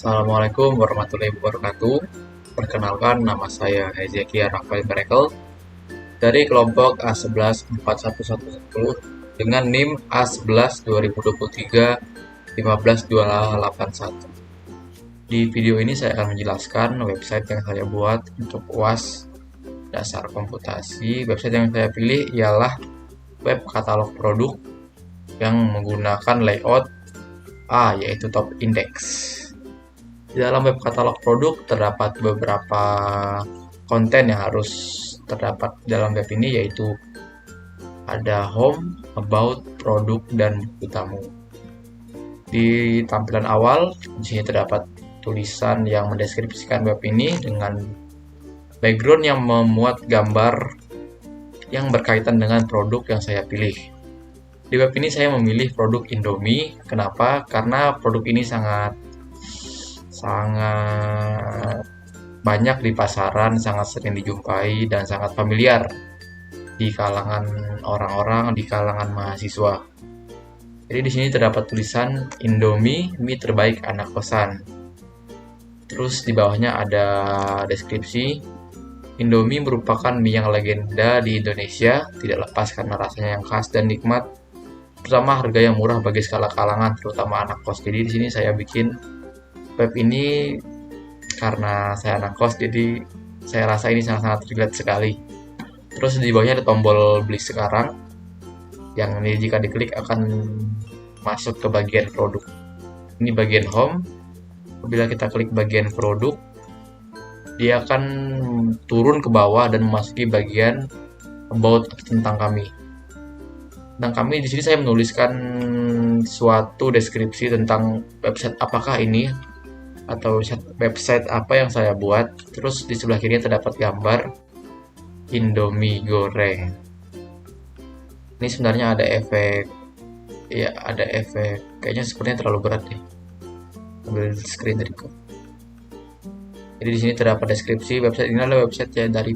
Assalamualaikum warahmatullahi wabarakatuh. Perkenalkan, nama saya Hezekia Rafael Berekel dari kelompok A11 41110 dengan NIM A11 2023 15281. Di video ini saya akan menjelaskan website yang saya buat untuk UAS dasar komputasi. Website yang saya pilih ialah web katalog produk yang menggunakan layout A, yaitu top index. Di dalam web katalog produk terdapat beberapa konten yang harus terdapat dalam web ini, yaitu ada home, about, produk, dan buku tamu. Di tampilan awal, di sini terdapat tulisan yang mendeskripsikan web ini dengan background yang memuat gambar yang berkaitan dengan produk yang saya pilih. Di web ini saya memilih produk Indomie. Kenapa? Karena produk ini sangat banyak di pasaran, sangat sering dijumpai, dan sangat familiar di kalangan orang-orang, di kalangan mahasiswa. Jadi di sini terdapat tulisan Indomie, mie terbaik anak kosan. Terus di bawahnya ada deskripsi. Indomie merupakan mie yang legenda di Indonesia, tidak lepas karena rasanya yang khas dan nikmat, terutama harga yang murah bagi segala kalangan, terutama anak kos. Jadi di sini saya bikin web ini karena saya anak kos, jadi saya rasa ini sangat-sangat relate sekali. Terus di bawahnya ada tombol beli sekarang, yang ini jika diklik akan masuk ke bagian produk. Ini bagian home. Apabila kita klik bagian produk, dia akan turun ke bawah dan memasuki bagian about tentang kami. Dan kami di sini saya menuliskan suatu deskripsi tentang website apakah ini, atau website apa yang saya buat. Terus di sebelah kiri terdapat gambar Indomie goreng. Ini sebenarnya ada efek, ya ada efek, kayaknya sepertinya terlalu berat deh. Ambil screen dari kok. Jadi di sini terdapat deskripsi. Website ini adalah website ya dari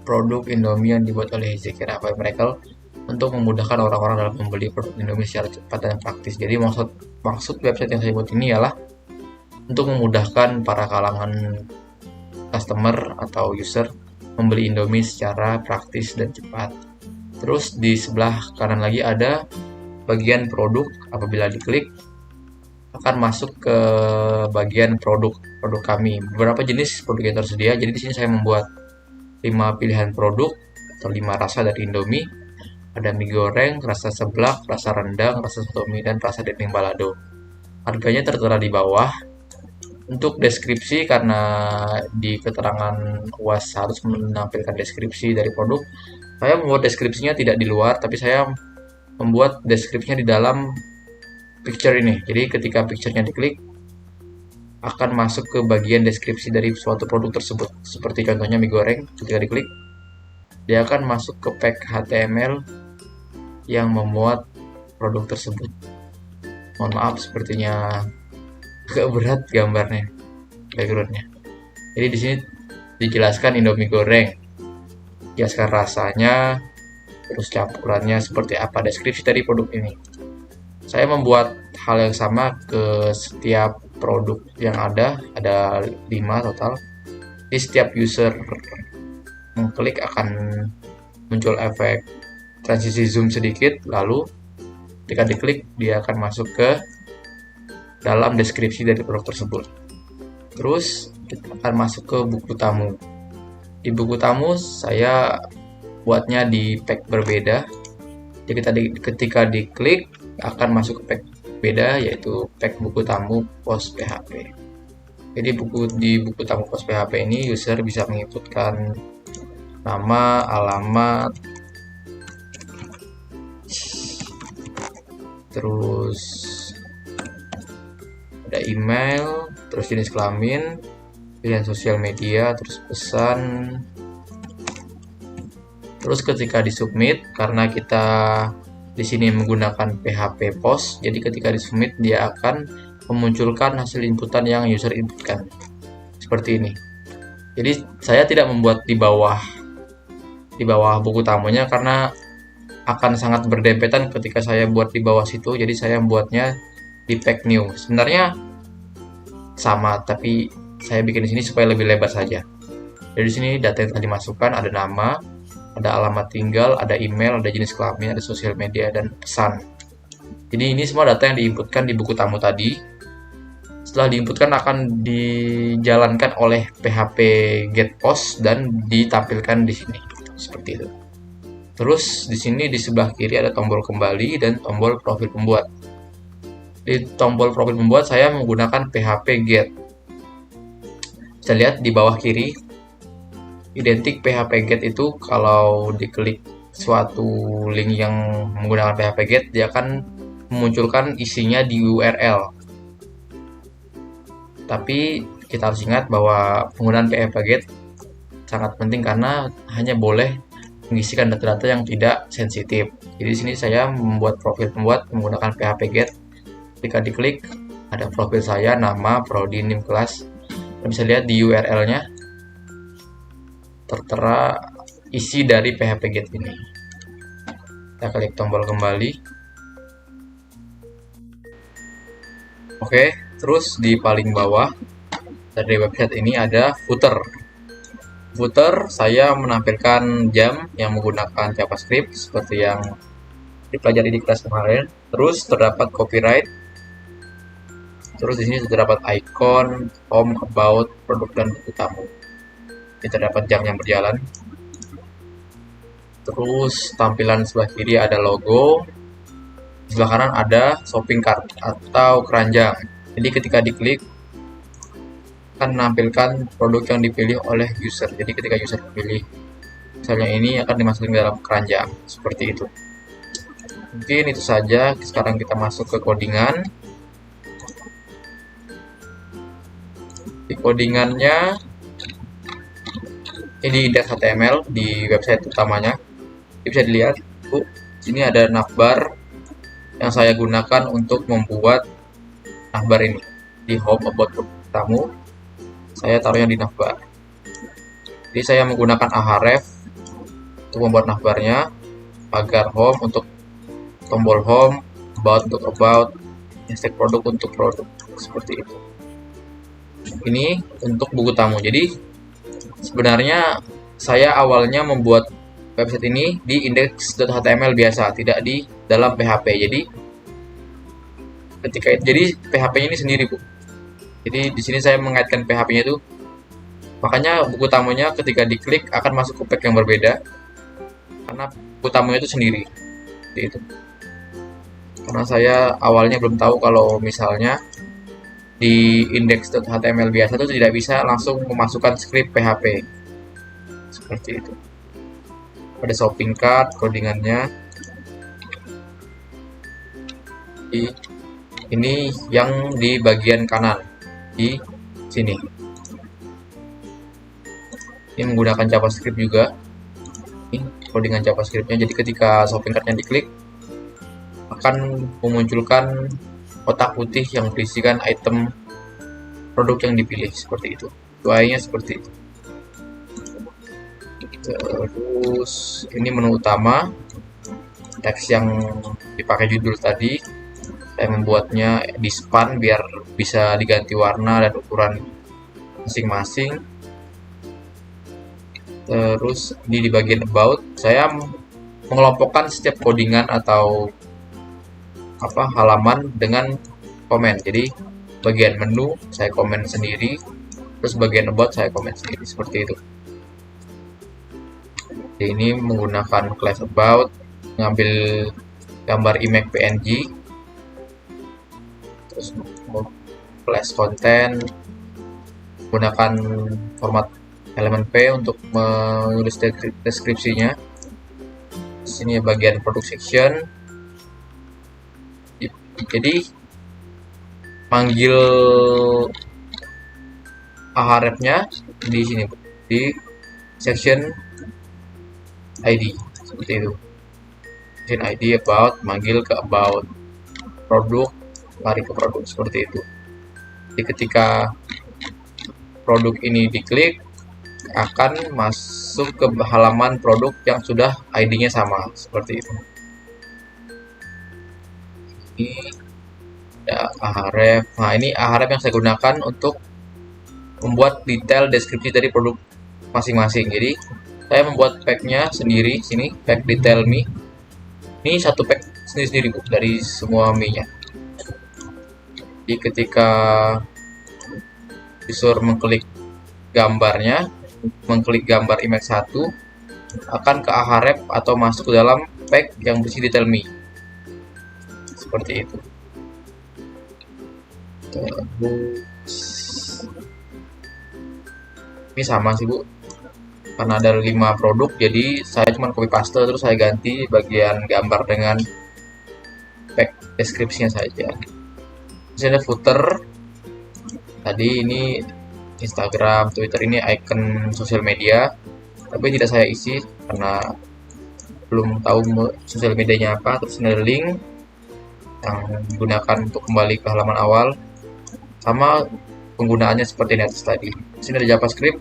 produk Indomie yang dibuat oleh Hezekia Rafael Berekel untuk memudahkan orang-orang dalam membeli produk Indomie secara cepat dan praktis. Jadi maksud website yang saya buat ini ialah untuk memudahkan para kalangan customer atau user membeli Indomie secara praktis dan cepat. Terus di sebelah kanan lagi ada bagian produk. Apabila diklik akan masuk ke bagian produk kami. Beberapa jenis produk yang tersedia. Jadi di sini saya membuat 5 pilihan produk atau 5 rasa dari Indomie. Ada mie goreng, rasa seblak, rasa rendang, rasa soto mie, dan rasa dendeng balado. Harganya tertera di bawah. Untuk deskripsi, karena di keterangan UAS harus menampilkan deskripsi dari produk, saya membuat deskripsinya tidak di luar, tapi saya membuat deskripsinya di dalam picture ini. Jadi ketika picture-nya diklik, akan masuk ke bagian deskripsi dari suatu produk tersebut. Seperti contohnya mie goreng, ketika diklik, dia akan masuk ke pack HTML yang memuat produk tersebut. Mohon maaf, sepertinya agak berat gambarnya, backgroundnya. Jadi di sini dijelaskan Indomie goreng, jelaskan rasanya, terus campurannya seperti apa, deskripsi dari produk ini. Saya membuat hal yang sama ke setiap produk yang ada 5 total. Di setiap user mengklik akan muncul efek transisi zoom sedikit, lalu ketika diklik dia akan masuk ke dalam deskripsi dari produk tersebut. Terus kita akan masuk ke buku tamu. Di buku tamu saya buatnya di pack berbeda. Jadi ketika diklik akan masuk ke pack beda, yaitu pack buku tamu pos PHP. Jadi di buku tamu pos PHP ini user bisa menginputkan nama, alamat, terus ada email, terus jenis kelamin, pilihan sosial media, terus pesan. Terus ketika disubmit, karena kita di sini menggunakan PHP post, jadi ketika disubmit dia akan memunculkan hasil inputan yang user inputkan. Seperti ini. Jadi saya tidak membuat di bawah buku tamunya karena akan sangat berdempetan ketika saya buat di bawah situ. Jadi saya membuatnya di pack new. Sebenarnya sama, tapi saya bikin di sini supaya lebih lebar saja. Jadi di sini data yang telah dimasukkan ada nama, ada alamat tinggal, ada email, ada jenis kelamin, ada sosial media, dan pesan. Jadi ini semua data yang diinputkan di buku tamu tadi. Setelah diinputkan akan dijalankan oleh PHP getPost dan ditampilkan di sini seperti itu. Terus di sini di sebelah kiri ada tombol kembali dan tombol profil pembuat. Di tombol profil pembuat saya menggunakan PHP get. Bisa lihat di bawah kiri identik PHP get itu kalau diklik suatu link yang menggunakan PHP get dia akan memunculkan isinya di URL. Tapi kita harus ingat bahwa penggunaan PHP get sangat penting karena hanya boleh mengisikan data-data yang tidak sensitif. Jadi di sini saya membuat profil pembuat menggunakan PHP get. Ketika diklik ada profil saya, nama, prodi, NIM, kelas. Kita bisa lihat di URL-nya tertera isi dari PHP get ini. Kita klik tombol kembali. Oke, terus di paling bawah dari website ini ada footer. Footer saya menampilkan jam yang menggunakan JavaScript seperti yang dipelajari di kelas kemarin. Terus terdapat copyright. Terus di sini terdapat icon, home, about, produk, dan buku tamu. Ini terdapat jam yang berjalan. Terus tampilan sebelah kiri ada logo. Sebelah kanan ada shopping cart atau keranjang. Jadi ketika diklik akan menampilkan produk yang dipilih oleh user. Jadi ketika user pilih misalnya ini akan dimasukkan dalam keranjang seperti itu. Mungkin itu saja. Sekarang kita masuk ke codingan. Di codingannya ini indeks HTML di website utamanya. Ini bisa dilihat, sini ada navbar yang saya gunakan untuk membuat navbar ini di home about tamu. Saya taruhnya di navbar. Jadi saya menggunakan ahref untuk membuat navbarnya, pagar home untuk tombol home, about untuk about, hashtag produk untuk produk seperti itu. Ini untuk buku tamu. Jadi sebenarnya saya awalnya membuat website ini di index.html biasa, tidak di dalam PHP. Jadi PHP-nya ini sendiri, Bu. Jadi di sini saya mengaitkan PHP-nya itu. Makanya buku tamunya ketika diklik akan masuk ke pack yang berbeda. Karena buku tamunya itu sendiri. Seperti itu. Karena saya awalnya belum tahu kalau misalnya di index.html biasa itu tidak bisa langsung memasukkan script PHP seperti itu. Ada shopping cart, codingannya. Ini yang di bagian kanan di sini. Ini menggunakan JavaScript juga. Ini codingan JavaScriptnya. Jadi ketika shopping cartnya diklik akan memunculkan kotak putih yang berisikan item produk yang dipilih seperti itu. UI-nya seperti itu. Terus ini menu utama, teks yang dipakai judul tadi. Saya membuatnya di span biar bisa diganti warna dan ukuran masing-masing. Terus di bagian about saya mengelompokkan setiap codingan atau halaman dengan komen. Jadi bagian menu saya komen sendiri, terus bagian about saya komen sendiri seperti itu. Jadi ini menggunakan class about, ngambil gambar image PNG, terus class content, gunakan format elemen P untuk menulis deskripsinya. Di sini bagian product section. Jadi panggil ahrefnya di sini, di section ID seperti itu. Section ID about, manggil ke about, produk, lari ke produk seperti itu. Jadi ketika produk ini diklik akan masuk ke halaman produk yang sudah ID-nya sama seperti itu. Ada Ahref. Nah, ini Ahref yang saya gunakan untuk membuat detail deskripsi dari produk masing-masing. Jadi saya membuat packnya sendiri sini, pack detail mie. Ini satu pack sendiri-sendiri Bu dari semua mie-nya. Jadi ketika disuruh mengklik gambarnya, mengklik gambar image 1 akan ke Ahref atau masuk ke dalam pack yang berisi detail mie. Seperti itu. Terus ini sama sih Bu, karena ada 5 produk jadi saya cuma copy paste terus saya ganti bagian gambar dengan pack deskripsinya saja. Di sini ada footer, tadi ini Instagram, Twitter, ini icon sosial media, tapi tidak saya isi karena belum tahu sosial medianya apa. Terus ini ada link yang digunakan untuk kembali ke halaman awal, sama penggunaannya seperti ini atas tadi. Di sini ada JavaScript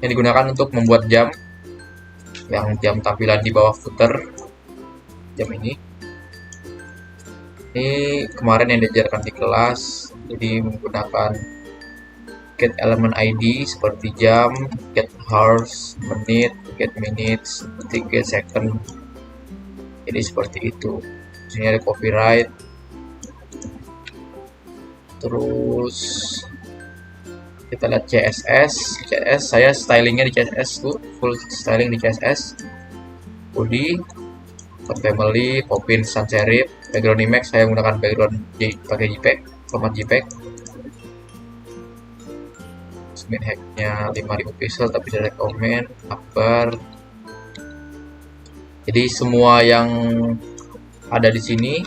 yang digunakan untuk membuat jam, yang jam tampilan di bawah footer jam ini. Ini kemarin yang diajarkan di kelas, jadi menggunakan get element ID seperti jam, get hours, menit, get minutes, get second. Jadi seperti itu. Di sini ada copyright. Terus kita lihat CSS. Saya stylingnya di CSS tuh, full styling di CSS. Body, family, Popin, sans serif, background image saya menggunakan background pakai JPEG, format JPEG. Min hacknya 5000 pixel tapi saya rekomen akbar. Jadi semua yang ada di sini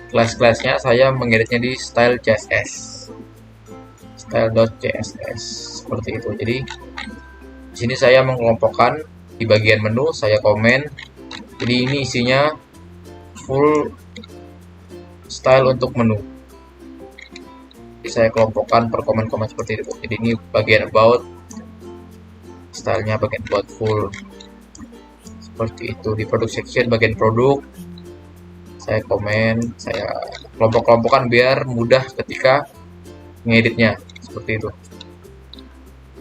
kelas-kelasnya saya mengeditnya di style CSS, style.css seperti itu. Jadi di sini saya mengelompokkan di bagian menu, saya komen. Jadi ini isinya full style untuk menu. Jadi saya kelompokkan per komen-komen seperti itu. Jadi ini bagian about, stylenya bagian about full seperti itu. Di product section bagian produk saya komen, saya kelompok-kelompokkan biar mudah ketika ngeditnya seperti itu.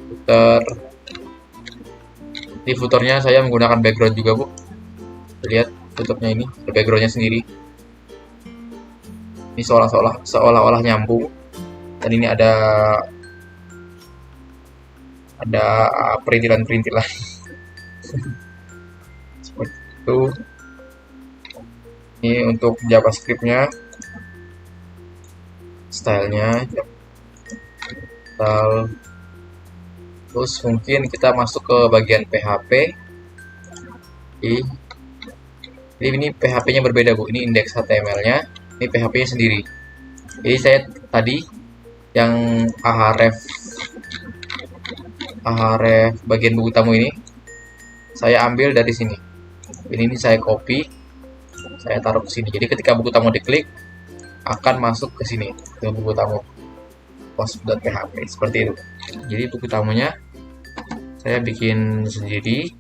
Footer, di footernya saya menggunakan background juga Bu. Lihat footernya ini ada backgroundnya sendiri. Ini seolah-olah nyambung. Dan ini ada perintilan-perintilan seperti itu. Ini untuk JavaScript-nya, stylenya, style. Terus mungkin kita masuk ke bagian PHP. Jadi ini PHP-nya berbeda Bu. Ini indeks HTML-nya, ini PHP-nya sendiri. Jadi saya tadi yang Ahref bagian buku tamu ini saya ambil dari sini. Ini saya copy, saya taruh ke sini. Jadi ketika buku tamu diklik akan masuk ke sini ke buku tamu post.php seperti itu. Jadi buku tamunya saya bikin sendiri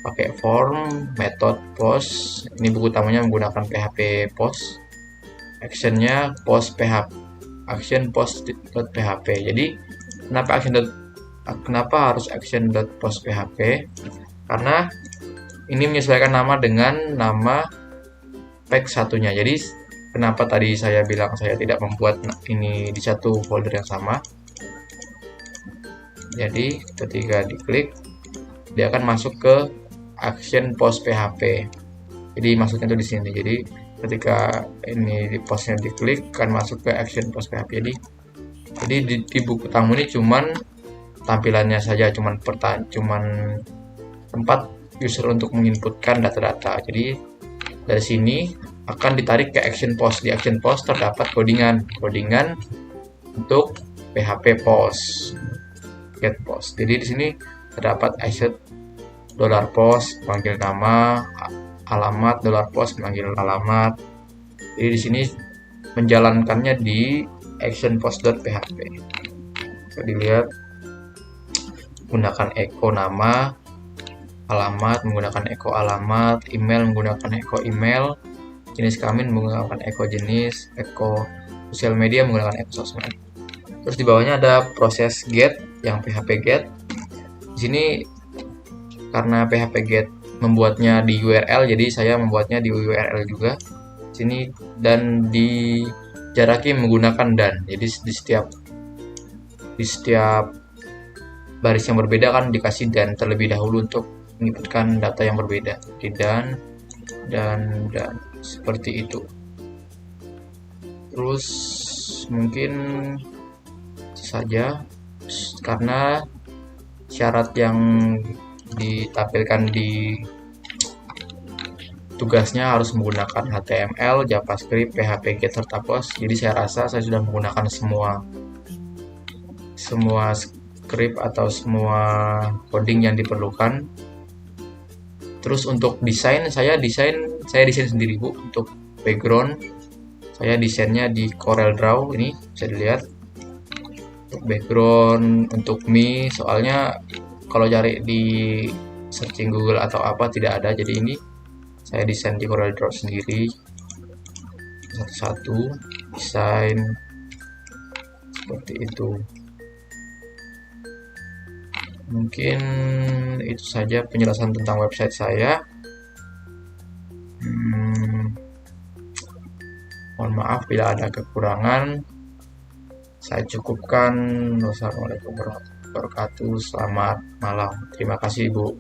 pakai form method post. Ini buku tamunya menggunakan PHP post, actionnya post PHP, action post.php. Jadi kenapa harus action.postphp? Karena ini menyesuaikan nama dengan nama pack satunya. Jadi kenapa tadi saya bilang saya tidak membuat ini di satu folder yang sama? Jadi ketika diklik dia akan masuk ke action post PHP. Jadi masuknya itu di sini. Jadi ketika ini di postnya diklik akan masuk ke action post PHP. Jadi di buku tamu ini cuman tampilannya saja, cuman tempat user untuk menginputkan data-data. Jadi dari sini akan ditarik ke action post. Di action post terdapat codingan untuk PHP post, get post. Jadi di sini terdapat asset $post panggil nama, alamat $post panggil alamat. Jadi di sini menjalankannya di action post.php. Bisa dilihat menggunakan echo nama, alamat menggunakan echo alamat, email menggunakan echo email, jenis kelamin menggunakan echo jenis, echo sosial media menggunakan ekososmed. Terus di bawahnya ada proses get yang PHP get. Di sini karena PHP get membuatnya di URL, jadi saya membuatnya di URL juga. Sini dan dijaraki menggunakan dan. Jadi di setiap baris yang berbeda kan dikasih dan terlebih dahulu untuk menginputkan data yang berbeda. Di dan seperti itu. Terus mungkin saja karena syarat yang ditampilkan di tugasnya harus menggunakan HTML, JavaScript, PHP, Get, serta Post. Jadi saya rasa saya sudah menggunakan semua script atau semua coding yang diperlukan. Terus untuk desain saya desain sendiri Bu. Untuk background saya desainnya di CorelDRAW, ini bisa dilihat. Untuk background untuk me, soalnya kalau cari di searching Google atau apa tidak ada, jadi ini saya desain di CorelDRAW sendiri satu-satu desain seperti itu. Mungkin itu saja penjelasan tentang website saya. Mohon maaf bila ada kekurangan. Saya cukupkan. Wassalamualaikum warahmatullahi wabarakatuh. Selamat malam. Terima kasih, Bu.